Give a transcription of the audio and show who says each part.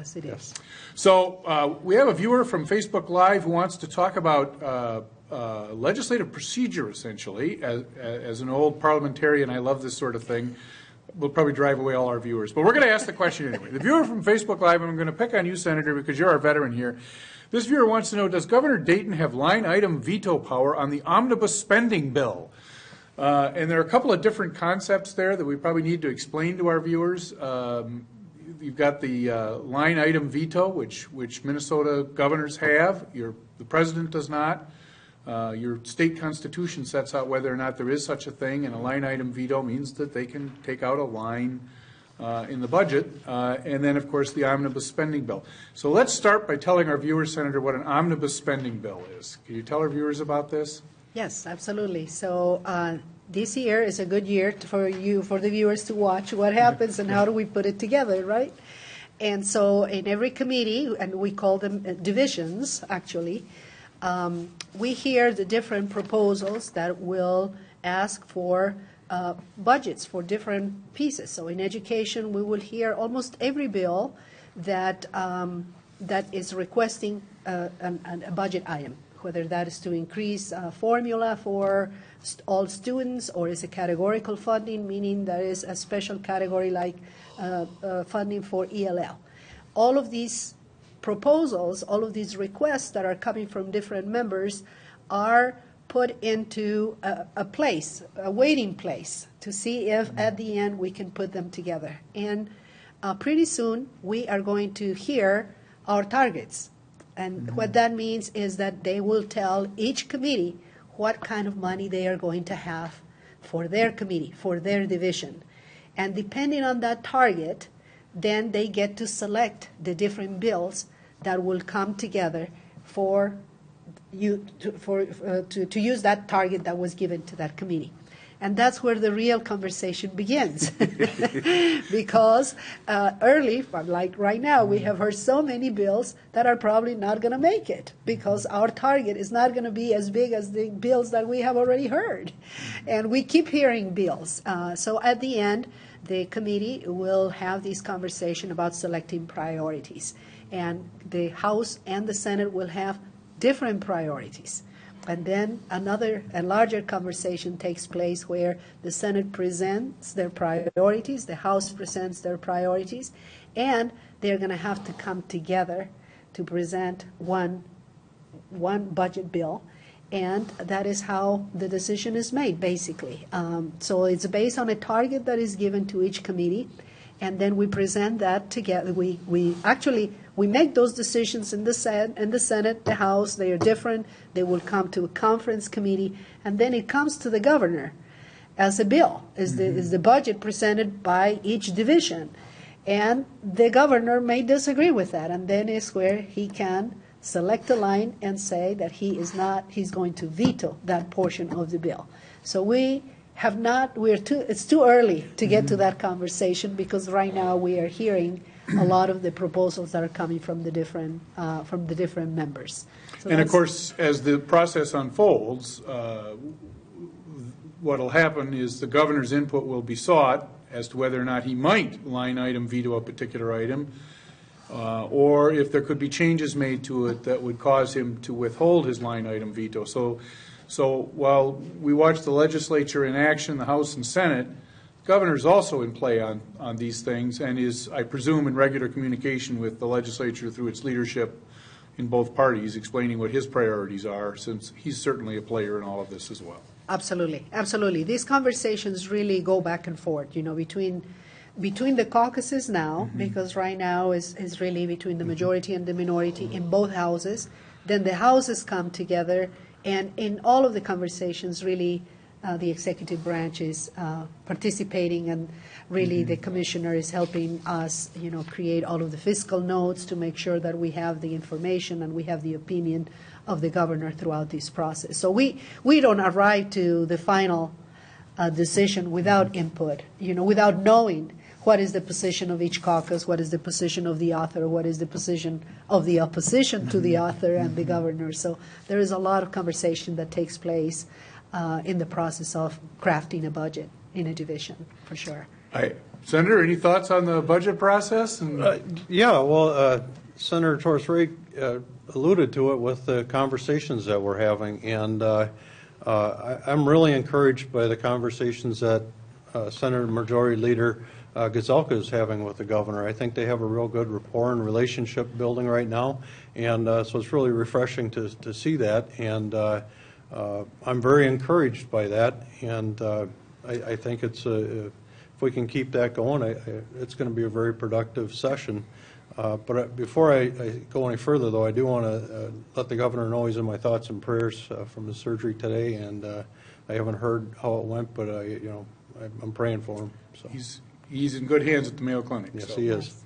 Speaker 1: Yes, it is.
Speaker 2: So we have a viewer from Facebook Live who wants to talk about legislative procedure, essentially. As an old parliamentarian, I love this sort of thing. We'll probably drive away all our viewers. But we're going to ask the question anyway. The viewer from Facebook Live, and I'm going to pick on you, Senator, because you're our veteran here. This viewer wants to know, does Governor Dayton have line item veto power on the omnibus spending bill? And there are a couple of different concepts there that we probably need to explain to our viewers. You've got the line item veto, which Minnesota governors have. The president does not. Your state constitution sets out whether or not there is such a thing, and a line item veto means that they can take out a line in the budget, and then, of course, the omnibus spending bill. So let's start by telling our viewers, Senator, what an omnibus spending bill is. Can you tell our viewers about this?
Speaker 1: Yes, absolutely. So this year is a good year for the viewers to watch what happens and how do we put it together, right? And so in every committee, and we call them divisions, actually, we hear the different proposals that will ask for budgets for different pieces. So in education, we will hear almost every bill that is requesting a budget item, whether that is to increase formula for all students, or is a categorical funding, meaning there is a special category like funding for ELL. All of these proposals, all of these requests that are coming from different members are put into a place, a waiting place, to see if at the end we can put them together. And pretty soon we are going to hear our targets. And what that means is that they will tell each committee what kind of money they are going to have for their committee, for their division. And depending on that target, then they get to select the different bills that will come together for you to use that target that was given to that committee. And that's where the real conversation begins. Because early, like right now, we have heard so many bills that are probably not going to make it, because our target is not going to be as big as the bills that we have already heard. And we keep hearing bills. So at the end, the committee will have this conversation about selecting priorities. And the House and the Senate will have different priorities. And then a larger conversation takes place where the Senate presents their priorities, the House presents their priorities, and they're going to have to come together to present one budget bill. And that is how the decision is made, basically. So it's based on a target that is given to each committee, and then we present that together. We make those decisions in the Senate, the House. They are different. They will come to a conference committee, and then it comes to the governor as a bill, is the budget presented by each division. And the governor may disagree with that, and then is where he can select a line and say that he's going to veto that portion of the bill. So it's too early to get to that conversation, because right now we are hearing a lot of the proposals that are coming from the different members. So
Speaker 2: and of course, as the process unfolds, what will happen is the governor's input will be sought as to whether or not he might line item veto a particular item, or if there could be changes made to it that would cause him to withhold his line item veto. So while we watch the legislature in action, the House and Senate, the governor is also in play on these things, and is, I presume, in regular communication with the legislature through its leadership in both parties, explaining what his priorities are, since he's certainly a player in all of this as well.
Speaker 1: Absolutely, absolutely. These conversations really go back and forth, between the caucuses now, because right now is really between the majority and the minority in both houses. Then the houses come together, and in all of the conversations, really, the executive branch is participating, and really the commissioner is helping us, create all of the fiscal notes to make sure that we have the information and we have the opinion of the governor throughout this process. So we don't arrive to the final decision without input, without knowing what is the position of each caucus, what is the position of the author, what is the position of the opposition to the author and the governor. So there is a lot of conversation that takes place in the process of crafting a budget in a division, for sure.
Speaker 2: Senator, any thoughts on the budget process?
Speaker 3: Yeah, well, Senator Torres-Ray alluded to it with the conversations that we're having, and I'm really encouraged by the conversations that Senator Majority Leader Gazelka is having with the governor. I think they have a real good rapport and relationship building right now, and so it's really refreshing to see that, and I'm very encouraged by that, and I think it's if we can keep that going, it's going to be a very productive session. But before I go any further, though, I do want to let the governor know he's in my thoughts and prayers from his surgery today, and I haven't heard how it went, but I'm praying for him. So
Speaker 2: He's in good hands at the Mayo Clinic.
Speaker 3: yes,
Speaker 2: so.
Speaker 3: he is.